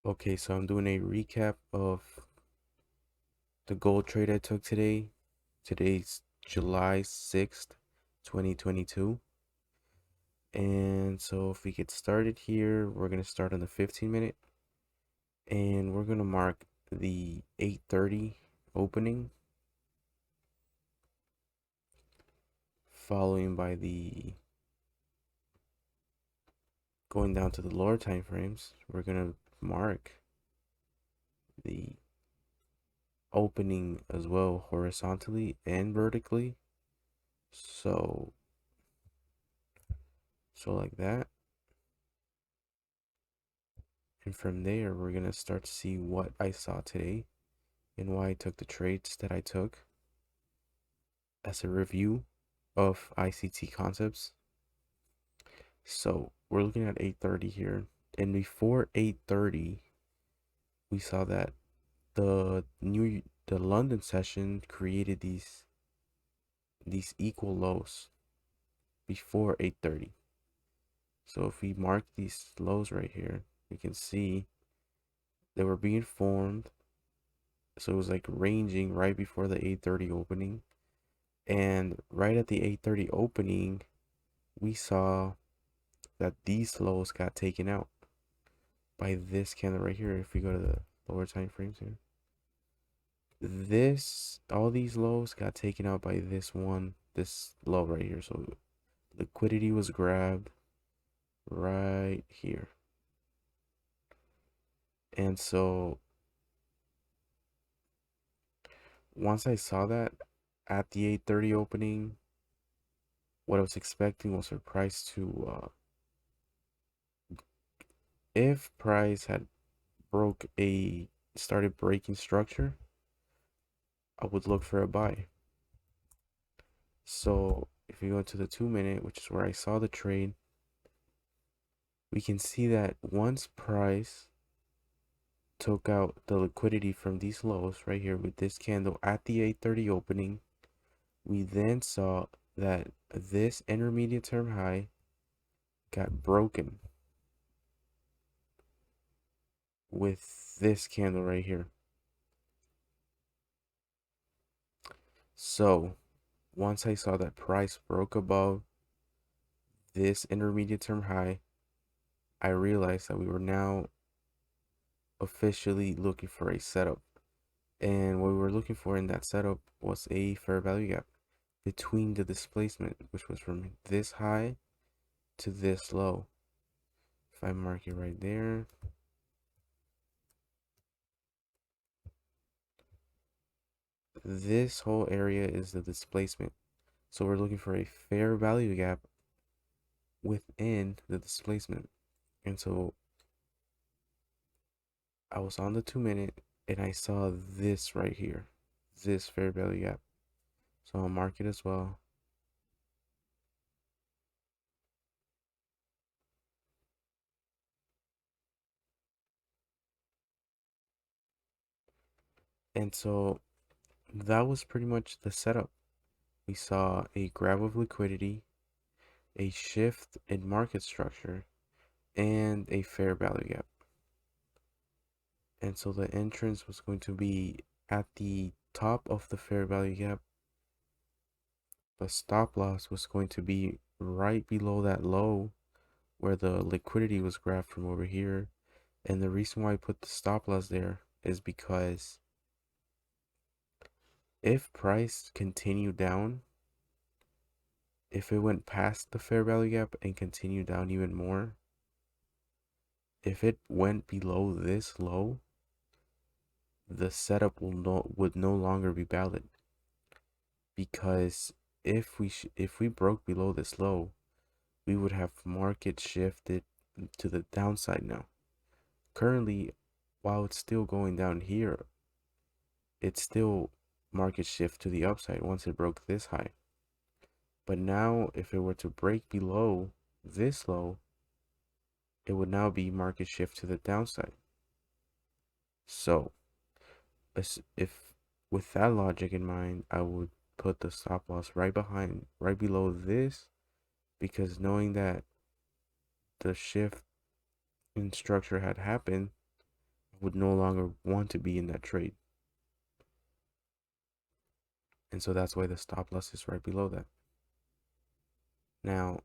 Okay, so I'm doing a recap of the gold trade I took today. Today's July 6th, 2022. And so if we get started here, we're going to start on the 15 minute and we're going to mark the 8:30 opening, following by the going down to the lower time frames. We're going to mark the opening as well, horizontally and vertically. So like that. And from there, we're going to start to see what I saw today and why I took the trades that I took as a review of ICT concepts. So we're looking at 8:30 here. And before 8:30, we saw that the London session created these equal lows before 8:30. So if we mark these lows right here, we can see they were being formed. So it was like ranging right before the 8:30 opening. And right at the 8:30 opening, we saw that these lows got taken out by this candle right here. If we go to the lower time frames here, all these lows got taken out by this low right here. So liquidity was grabbed right here. And so once I saw that at the 8:30 opening, what I was expecting was for price to if price had started breaking structure, I would look for a buy. So if we go to the 2 minute, which is where I saw the trade, we can see that once price took out the liquidity from these lows right here with this candle at the 8:30 opening, we then saw that this intermediate term high got broken with this candle right here. So once I saw that price broke above this intermediate term high, I realized that we were now officially looking for a setup. And what we were looking for in that setup was a fair value gap between the displacement, which was from this high to this low. If I mark it right there, this whole area is the displacement. So we're looking for a fair value gap within the displacement. And so I was on the 2 minute and I saw this right here, this fair value gap. So I'll mark it as well. And so that was pretty much the setup. We saw a grab of liquidity, a shift in market structure, and a fair value gap. And so the entrance was going to be at the top of the fair value gap. The stop loss was going to be right below that low where the liquidity was grabbed from over here. And the reason why I put the stop loss there is because if price continued down, if it went past the fair value gap and continued down even more, if it went below this low, the setup would no longer be valid, because if we broke below this low, we would have market shifted to the downside now. Currently, while it's still going down here, it's still market shift to the upside once it broke this high. But now if it were to break below this low, it would now be market shift to the downside. So if with that logic in mind, I would put the stop loss right below this, because knowing that the shift in structure had happened, would no longer want to be in that trade. And so that's why the stop loss is right below that. Now,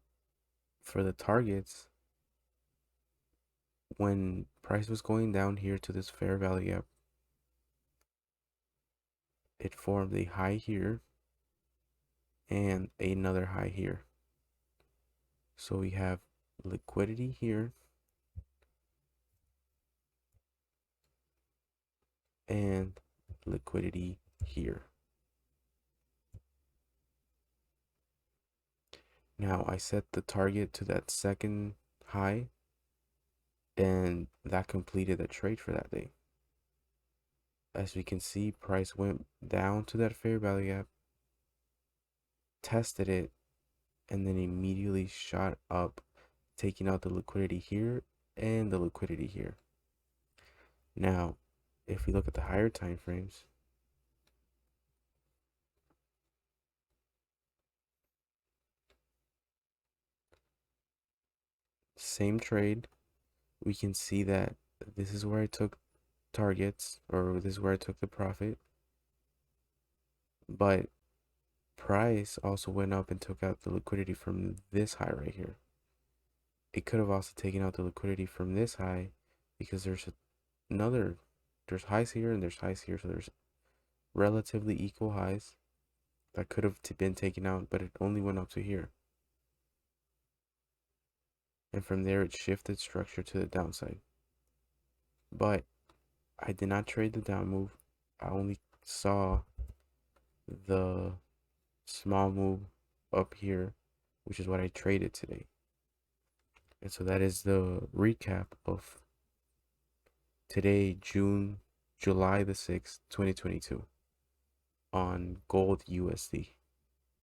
for the targets, when price was going down here to this fair value gap, it formed a high here and another high here. So we have liquidity here and liquidity here. Now I set the target to that second high, and that completed the trade for that day. As we can see, price went down to that fair value gap, tested it, and then immediately shot up, taking out the liquidity here and the liquidity here. Now, if we look at the higher time frames, same trade, we can see that this is where I took targets, or this is where I took the profit, but price also went up and took out the liquidity from this high right here. It could have also taken out the liquidity from this high, because there's highs here and there's highs here, so there's relatively equal highs that could have been taken out, but it only went up to here. And from there it shifted structure to the downside. But I did not trade the down move. I only saw the small move up here, which is what I traded today. And so that is the recap of today, July the 6th, 2022, on gold USD.